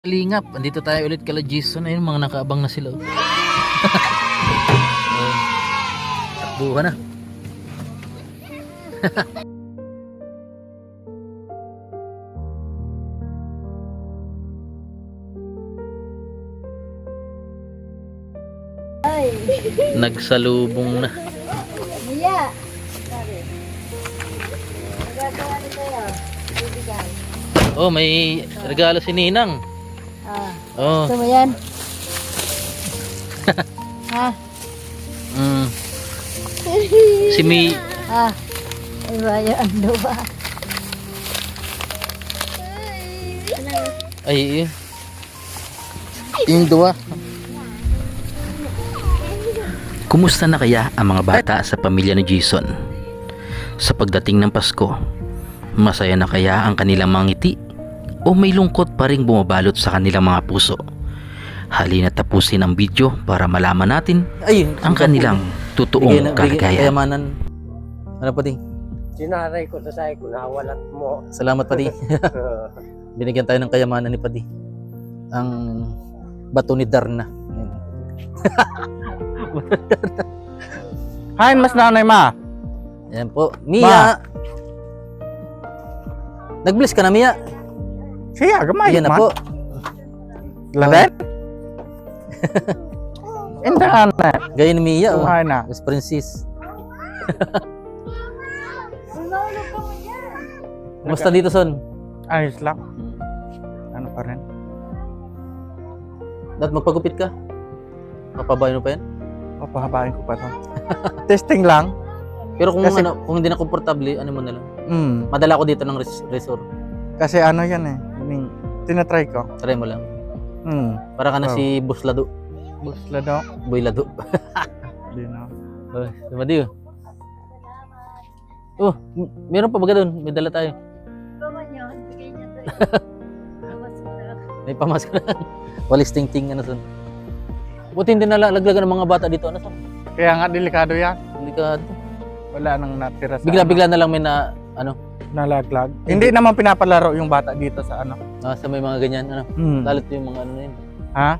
Lingap, andito tayo ulit kala Jason. Ayun, mga nakaabang na sila. Takbuhan na. Ay, Nagsalubong na. Mia. Sabi. Nagagawa ni kayo. Bibigay. Oh, may regalo si Ninang. Oh. Gusto mo yan? Ha? Mm. Si Mi. Ha? Ay, bayo, ano ba? Ay, yung dua. Kumusta na kaya ang mga bata sa pamilya ni Jason? Sa pagdating ng Pasko, masaya na kaya ang kanilang mga ngiti? O may lungkot pa ring bumabalot sa kanilang mga puso? Halina tapusin ang video para malaman natin ang kanilang totoong kalagayan. Kayamanan. Ano pa di? Sinaray ko sa sayo ko, nawalat mo. Salamat pa di. Binigyan tayo ng kayamanan ni Padi. Ang bato ni Darna. Hi, mas nanay ma. Ayan po. Mia! Nag-bless ka na, Mia? Siya, gamay Ayan na man. po. Laden? Hindi na. Gaya ni Mia. Oh. Kumain na. Miss Princess. Ulolog ka mo yan. Kumusta dito, Son? Ayos lang. Ano pa rin? Dapat magpagupit ka. Papabayan mo pa yan. Papahabain ko pa ito. Testing lang. Pero kung, Kasi- kung hindi na komportable, ano mo na lang. Mm. Madala ko dito ng resort. Kasi ano yan eh. Tinatry ko. Try mo lang. Para ka na Oh. si Boss Lado. Busla daw. Boy Lado. Hindi na. Oh, Madiyo. Oh, meron pa ba doon? May dala tayo. Ikaw man yun. Bigay niya to. Tapos mo na. May pamask na. Walis ting-ting, ano, Son. Buti hindi nalaglagan ng mga bata dito, ano, Son. Kaya nga delikado yan. Hindi ka, Wala nang natira sa bigla-bigla na lang may na, ano, nalaglag. Hindi naman pinapalaro yung bata dito sa ano. sa may mga ganyan, ano. Lalit yung mga ano na yun. Ha?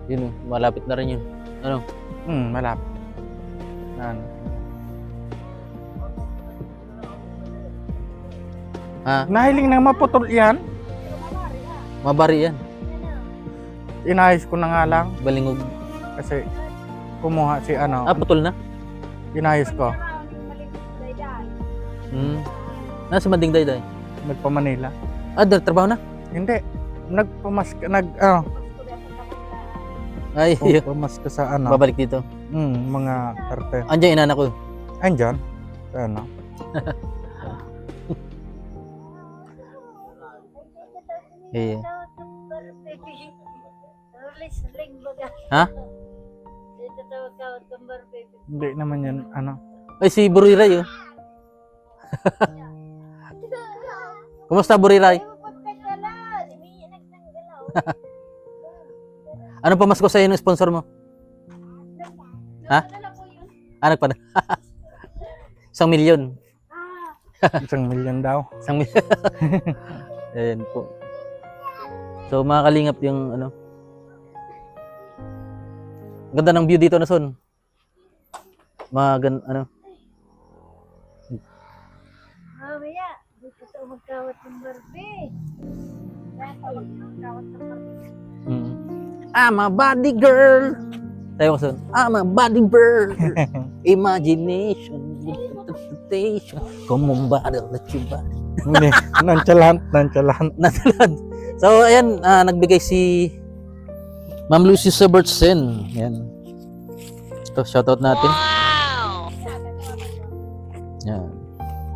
Yun, malapit na rin yun. Ano? Malapit. Ano? Ha? Nahiling nang maputol yan. Mabari yan. Inayos ko na nga lang. Balingog. Kasi kumuha si ano. Putol na? Inayos ko. Nasa Manding Dayday. Nagpa Manila. Trabaho na? Hindi. Ay, Pamaska sa ano. babalik dito. Mga karte. Andiyan inanak ko. Andyan. Sa ano. Eh. Ha? Ha? Dito tawag ka, gambar baby. Hindi naman yan ano. Ay, si Buriray, oh. Kumusta, Buriray? Ano pamasko sa'yo ng sponsor mo? Ha? Nagpa na. 1 milyon. 1 milyon daw. 1 milyon. Ayan po. So, mga kalingap yung ano. Ganda ng view dito na, Son. Ano. Mamaya, dito tayo magkawat ng Barbie. Magkawat ng Barbie. I'm a body girl. Tayo ko, Son. I'm a body girl. Imagination. Interpretation. Come on, body, let you body. Hindi. Nonchalant. Natalad. So, ayan, nagbigay si Ma'am Lucy Sebertsen. Ayan. Ito, shoutout natin. Wow! Ayan.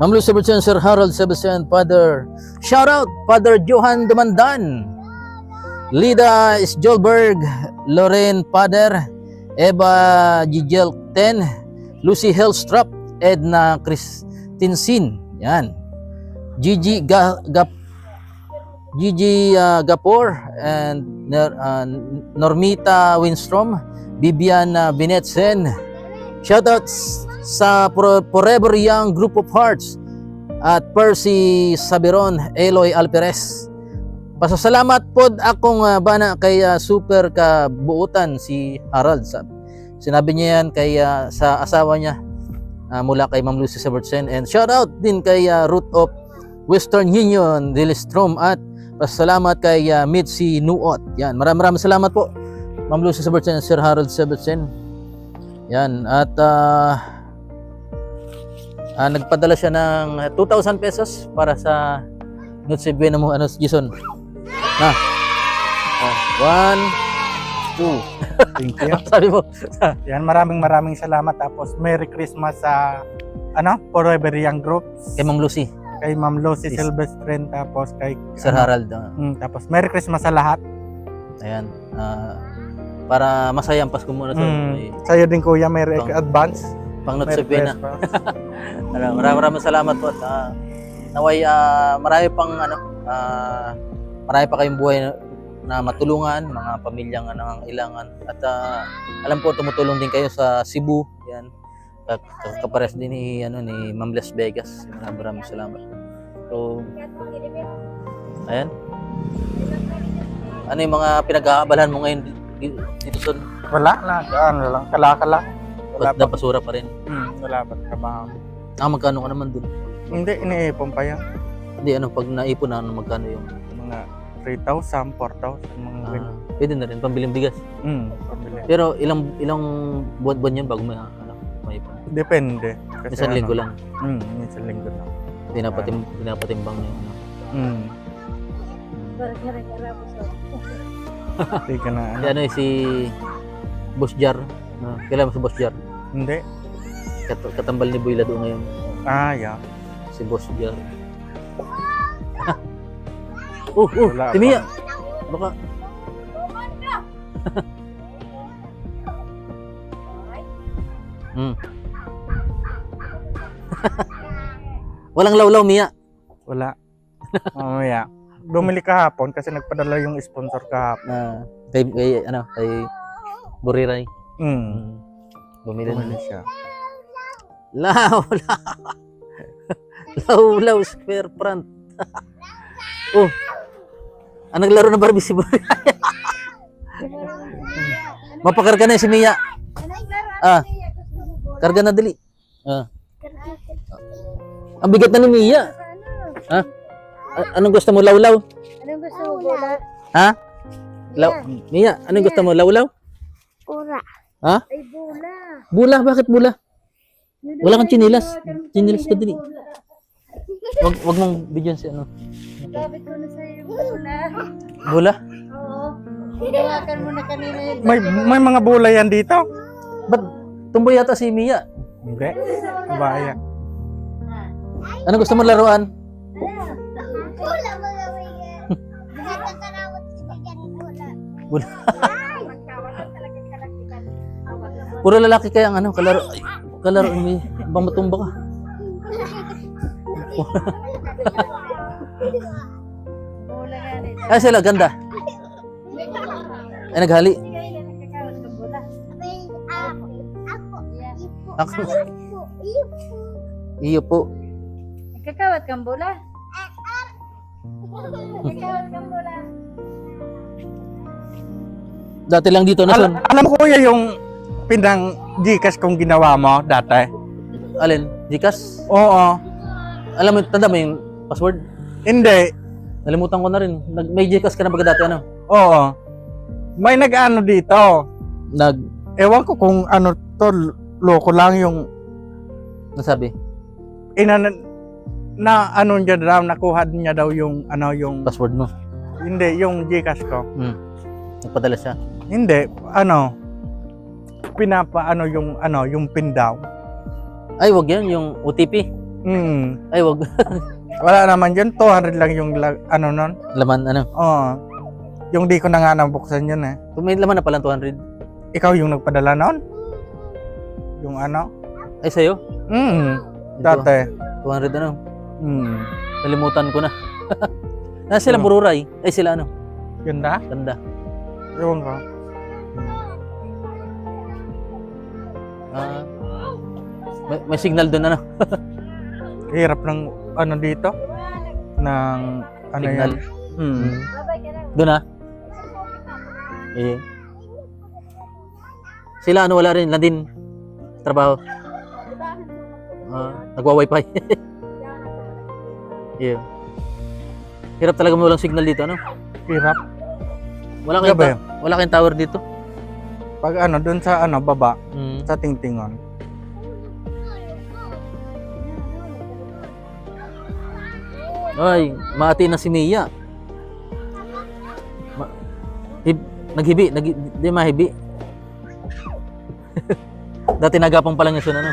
Ma'am Lucy Sebertsen, Sir Harold Sebertsen, Father. Shoutout, Father Johan Dumandan. Lida Sjolberg, Loren Pader, Eva Gigel Ten, Lucy Hellstrap, Edna Christinsin. Yan. Gigi Gapor and Normita Winstrom, Bibian Binetsen. Shoutouts sa Forever Young Group of Hearts at Percy Sabiron, Eloy Alperes, Pasasalamat pod akong bana kay super kabuutan si Harold. Sinabi niya yan kay sa asawa niya mula kay Ma'am Lucy Severtsen, and shout out din kay Root of Western Union Dilistrom, at pasalamat kay Mitzi Nuot. Yan, maraming salamat po Ma'am Lucy Severtsen and Sir Harold Severtsen. Yan, at nagpadala siya ng 2,000 pesos para sa Noche Buena mo, Jason. Na. 1, 2. Thank you. Sabi mo. Yan, maraming salamat. Tapos Merry Christmas sa Forever Young Group, Kay Ma'am Lucy. kay Ma'am Lucy Yes. Silvestren, tapos kay Sir Harold. tapos Merry Christmas sa lahat. Ayan. Para masaya ang Pasko muna. May Sa'yo din kuya, Merry Pang- advance. pang Noche Merry Buena. Christmas. Maraming salamat po. Naway marami pang marami pa kayong buhay na matulungan, mga pamilyang nangangailangan. At alam ko tumutulong din kayo sa Cebu. Yan. Kapares din ni ni Ma'am Las Vegas. Maraming salamat. So, ayan. Ano yung mga pinag-aabalan mo ngayon dito son? Wala na, lang, kala. Wala pa. Basura pa rin. Wala pa trabaho. Magkano ka naman dun? Hindi, iniipon pa yan. Hindi, pag naipon na, magkano yung Mga 3,000, 4,000, mga ganyan. pwede na rin, pambiling bigas. Pabili. Pero ilang buwan yun bago maipon? Depende. Kasi Isang linggo lang. Isang linggo lang. Pinapatimbang niyo. Parang gara-gara po sa Hindi ka na, Si si Boss Jar. Kailan mo si Boss Jar? Hindi. Katambal ni Boy Lado ngayon. Yeah. Si Boss Jar. Wala Timiya. Baka. Walang lawlaw, Mia. Wala. Mamaya. Bumili kahapon kasi nagpadala yung sponsor kahapon. Kay Buriray. Bumili Bumili na. siya. Lawlaw square front. Naglaro na Barbie si Buriray. Mapakarga na si Mia. Karga na dali. Ang bigat na ni Mia. Anong gusto mo, lawlaw? Anong gusto mo, bola? Mia, anong gusto mo, lawlaw? Ura. Ha? Ay, bola. Bula, bakit bula? Wala kang chinilas. Chinilas ka dali. Wag mong bigyan si Sabi ko na sa'yo, bola. Bula? Oo. Hinawakan mo na kanina yun. May mga bulay yan dito? Ba't tumboy yata si Mia? Hindi. Kabaya. Anong gusto mo laruan? Bola, bola, bola. Nagkakarawat sila dyan, bola. Bula. Puro lalaki kaya ang kalaro ni bang matumba ka. Bola nga rin. Ay sila ganda. Ay naghali. Nagkakawat ka, bola. Ako. Iyo po. Nagkakawat kang bola. Nagkakawat kang bola. Dati lang dito na son. Alam ko kuya yung pinang Gcash kong ginawa mo dati. Alin? Gcash? Oo. Alam mo, tanda mo yung password? Hindi. Nalimutan ko na rin. May Gcash ka na ba dati Oo. May nag-ano dito. Ewan ko kung ano to, loko lang yung Nasabi? na ano niya daw, nakuha niya daw yung yung Password mo. hindi, yung Gcash ko. Nagpadala siya. Hindi, pinapaano yung pin daw. Ay, wag yan. Yung OTP. Ay, wag. Wala naman yun, 200 lang yung nun. Laman, Oo. Yung di ko na nga nabuksan yun eh. Kung may laman na palang 200. Ikaw yung nagpadala nun? Yung Ay, sa'yo? Dati. 200 Nalimutan ko na. Sila Bururay. Ay, sila Ganda? Ganda. Ewan ko. May signal doon Hirap ng dito. Ng signal. yan. Doon na? Eh. Sila ano, wala rin, din trabaho. Nagwa-wifi. Yeah. Hirap talaga mo walang signal dito, ano? Hirap. Wala kayong, Gabi. wala kayong tower dito? Pag ano, dun sa ano, baba, Mm. sa tingtingon. Ay, mati na si Mia. Naghibi, di mahibi. Dati nagapang pa lang yung ano.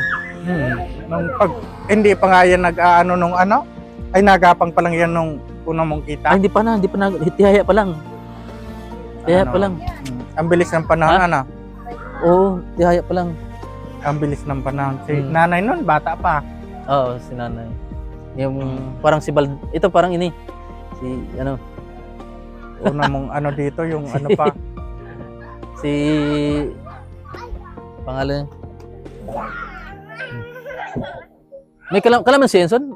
Nung pag, hindi pa nga yan nag-ano nung ano, ay nagapang pa lang yan nung una mong kita. Ay, hindi pa na, tihaya pa lang. Tihaya Ano? pa lang. Ang bilis ng panahon, ano? Oo, tihaya pa lang. Ang bilis ng panahon. Si Hmm. nanay nun, bata pa. Oo, si nanay. Yung parang si Bald, ito parang ini. Si ano, Una mong ano dito, yung ano pa. si pangalan. May kalamansi yan, son?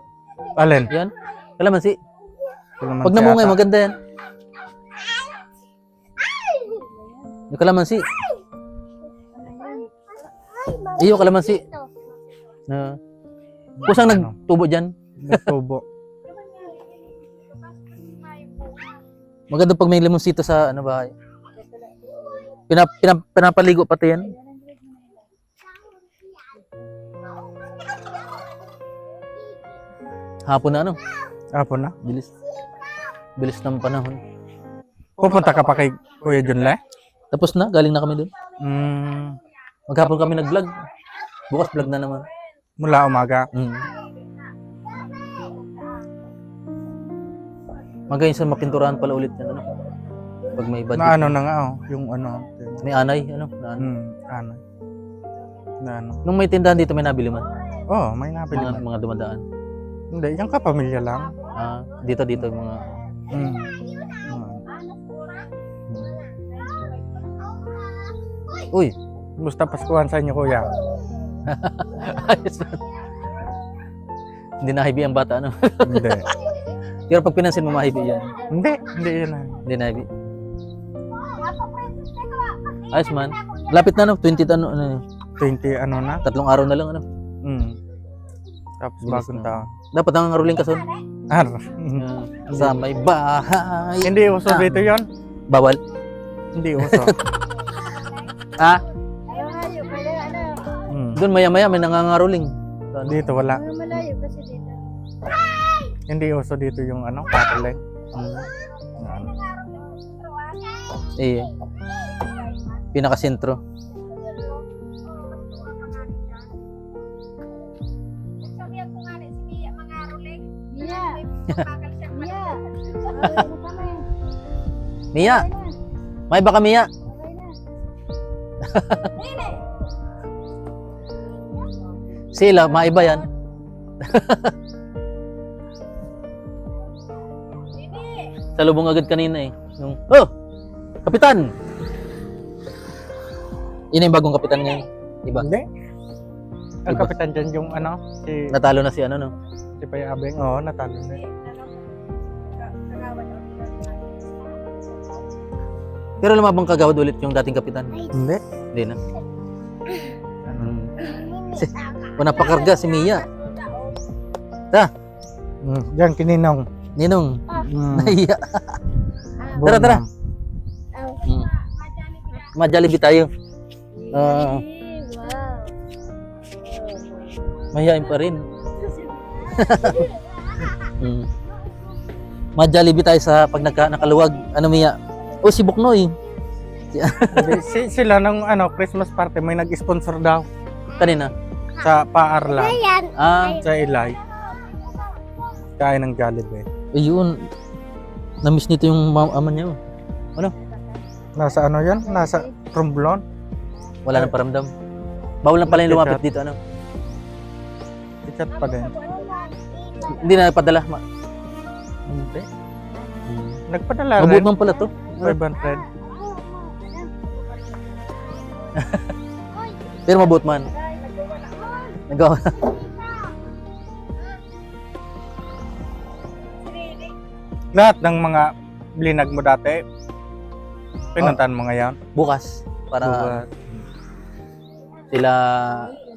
Alin? Yan. Kalamansi. Kalamansi Pag namungay, ata. maganda yan. Yung kalamansi. Iyo, kalamansi. Na, kusang Ano? nagtubo dyan. Nagtubo. Maganda pag may limonsito sa ano bahay. Pinapaligo pati yan. Hapon na ano, Apo na. bilis. Bilis ng panahon. Pupunta ka pa kay Kuya Junle? Tapos na, galing na kami dun. Mm, Maghapon kami nag-vlog. Bukas vlog na naman. mula umaga. Magayon sa mapinturahan pala ulit yan, ano? Pag may budget. Na ano na nga, oh, yung ano. May anay, ano? Na, ano. Ano. Na ano. Nung may tindahan dito, may nabili man. Oh, may nabili Mga, man. mga dumadaan. Hindi, yung kapamilya lang. Dito yung mga... Mm. Uy! Musta Paskuhan sa inyo, Kuya? Ayos man. Hindi nahibi ang bata, ano? Hindi. Pero pag pinansin mo, mahibi yan. Hindi yan. Hindi nahibi. Ayos man. Lapit na, no? 20 ano, 20 ano na. 3 araw na lang, ano? Tapos Bilis bagong na. taon. Dapat ang ruling kason. Sa may bahay. Hindi uso dito yon. Bawal. Hindi uso. Ayaw malayo, kaya ano, Doon maya-maya may nangangaruling. Dito wala. ayaw malayo kasi dito. Hindi uso dito yung ano, Catholic. Eh, pinakasentro. Mia! Mia! Okay na kami. Mia! May baka Mia? Okay na. Sila, maiba yan. Salubong agad kanina eh. Yung, oh! Kapitan! Yun yung bagong kapitan ngayon. Diba? Hindi. Ang Iba. kapitan dyan yung ano, si Natalo na si ano, no? Payabeng. Oo, natalo na. Pero lumabang kagawad ulit yung dating kapitan. Hindi. Hindi na. Napakarga si Mia. Diyan kininong. Ninong, Mm. nahiya. Tara, tara. Majollibee tayo. Wow. Mahihain pa rin. Majollibee tayo sa pag nakaluwag. Ano Mia? Oh, si Buknoy. Hindi, sila ng ano, Christmas party may nag-sponsor daw Kanina. sa Paarlan, sa Ilay. Kain ng Jollibee. Ayun. Na-miss nito yung ama niya. Nasa ano yan? Nasa Romblon. Wala nang paramdam. Bawal na pala yung lumapit dito. Ano? Chat pa din. Hindi na padala. Hindi. Nagpadala rin. Mabuot man pala to. 500. Pero mabuot man. Nagawa. Lahat ng mga blinag mo dati. Pinuntahan mo ngayon. Bukas. Para Bukas. sila,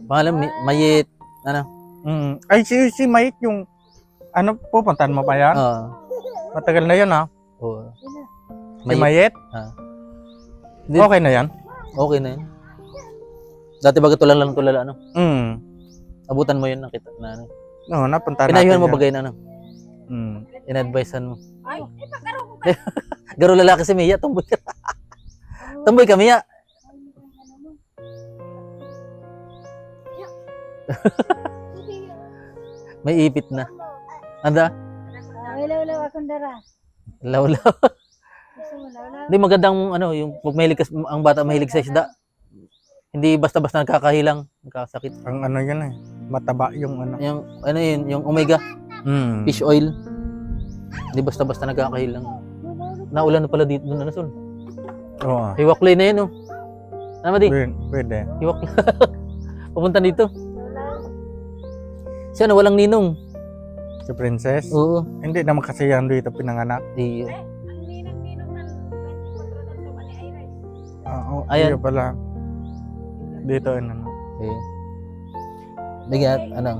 pangalan, Mayit, ano? Ay, si Mike yung, ano, pupuntahan mo pa yan? Matagal na yun, ha? Oo. Si Mayet? Di- Okay na yan? Okay na yun. Dati baga tulala, ano? Abutan mo yun, nakita na, ano? No, napunta natin Pinayuhan mo yan. bagay na, ano? In-advisean mo. Ay, pagkaro ko Garo lalaki si Mia, tumboy ka. Tumboy ka, Mia. May ipit na. Anda? Ilaw-ilaw akong dara. Lawlaw. Gusto mo law-law? Hindi magandang ano, yung pag mahilig ang bata mahilig sa isda. Hindi basta-basta nakakahilang, nakakasakit. Ang ano yun eh. Mataba yung ano. Yung ano yun, yung omega fish oil. Hindi basta-basta nakakahilang. Naulan na pala dito doon, ano Sol? Oo. Hiwaklay na yun, oh. Ano di? Pwede. Hiwaklay. Pumunta dito. Siya na walang ninong. Si Princess? Oo. Hindi naman kasi yan dito pinanganak. Iyo. Ang ninang-ninong ng 24 na ito, ni Iris. Oo. Ayan. Dito pala. Dito ano. Okay. Bigat, ano?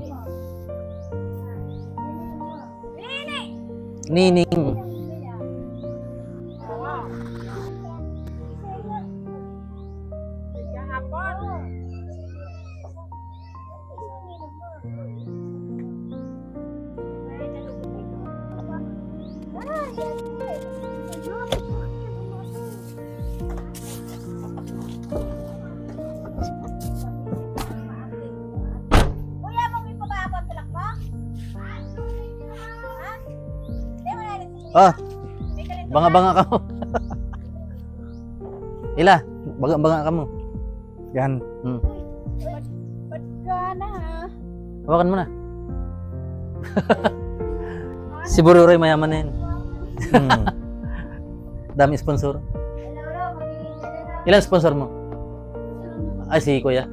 Nining. Kuya, mo may pababa ang tulak mo? Ha? Hindi mo nalit. Ah, May ganito banga-banga ka mo. Ila, banga-banga ka mo. Yan. ba't ka na ha? Hawakan mo na. Si Bururoy mayaman na yun. Dami sponsor. Ilaw-ilaw, magiging ganito. Ilan sponsor mo? Ay, si Kuya.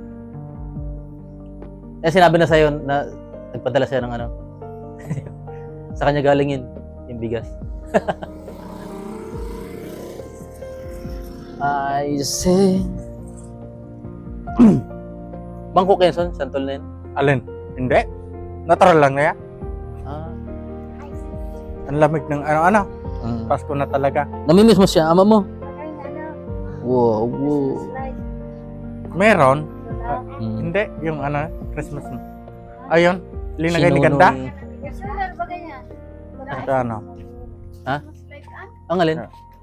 Eh, sinabi na sa'yo na nagpadala siya ng ano. Sa kanya galing yun, yung bigas. I say... Bangko Quezon, Santol na yun. Alin? Hindi. Natural lang na yan. Ah. Ang lamig ng ano. Pasko na talaga. Namimiss mo siya, ama mo. Ang ano, Wow, wow. slide. Meron. Wala. Hindi. Yung ano, Christmas mo. Ayun. Linagay ni ganda. Yung solar ba ganyan? Wala. Ito ano. Ha? Slide ka? Ang alin?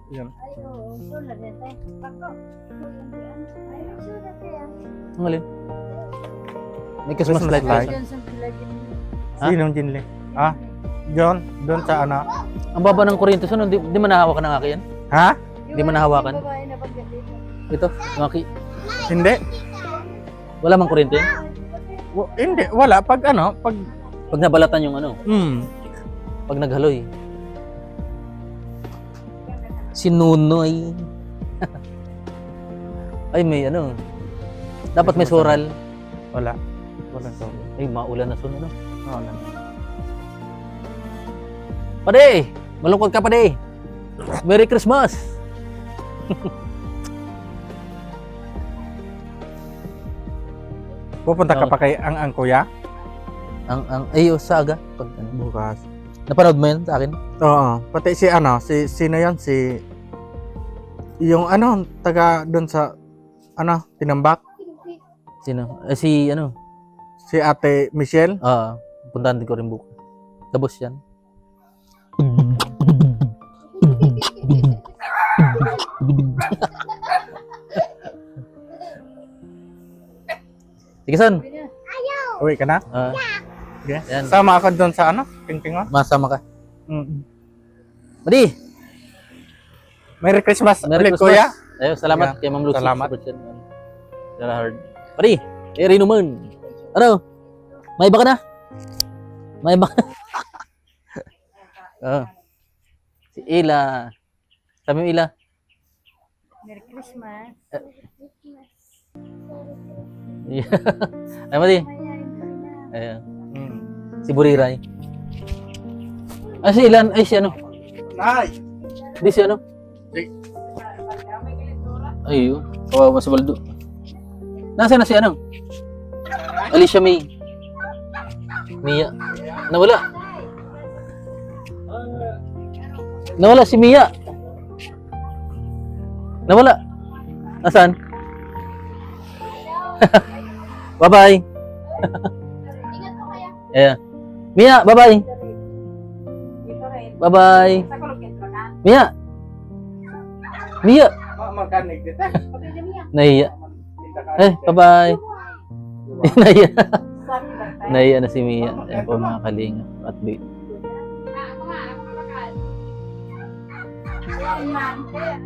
Yun. Ay, oo. Solar yan tayo. Pako. Ay, solar kaya. Ang alin? May Christmas Christmas light light. ka. Diyan sa pilagin. Ha? Sinong Jinli? Ah? John? Doon sa ano? Ang baba ng kuryente, so di man nahawakan ng aki yan? Ha? Di mo nahawakan? Yung babae na pagkat dito. Ito, yung aki. Hindi. Wala mang kuryente yan? Hindi. Wala. Pag ano? Pag... Pag nabalatan yung ano, pag naghaloy. Si Nunoy. Ay, may ano. Dapat may sural. Wala. Wala to. Ay, maulan na sun, ano. Wala. Pade! Malungkot ka, Pade! Merry Christmas! Pupunta ka pa kay ang kuya? Ayo, sa aga. Pag, ano, Bukas. napanood mo yun sa akin? Oo. Pati si ano, sino yan? Yung ano, taga doon sa, ano, Tinambak? Sino? Si, ano? Si Ate Michelle? Puntahan din ko rin bukas. Tapos yan. Sige, son. Uwi ka na? Okay. Yan. Sama ako doon sa ano? Tingtingon? Masama ka. Padi! Merry Christmas Merry ulit, Christmas. kuya. Ayo, salamat Yeah. kay Ma'am Lucy. Salamat. Salamat. Padi! Eri naman. Ano? May iba ka na? May iba ka na? Si Ila. Sabi mo Ila. Merry Christmas. Ay, Madi. Mayayin ko na. Ayan. Si Buriray. Ay, si Ilan. Ay, si ano? Nay! Di si ano? Ay, kawawa si Baldo. Nasaan na si ano? Alicia May. Mia. Nawala. Nawala si Mia. Nawala. Nasaan? Bye-bye. Ingat po kaya. Yeah. Mia, bye-bye. Dito rin. Bye-bye. Sa kulog yan, baka. Mia. Mia. Makanig dito. Pagod na niya. Nahiya. Bye-bye. Nahiya. Sabi lang tayo. Nahiya na si Mia. Ayan po mga kalinga. At Ako nga, ako bakal. Ayan, man. Ayan.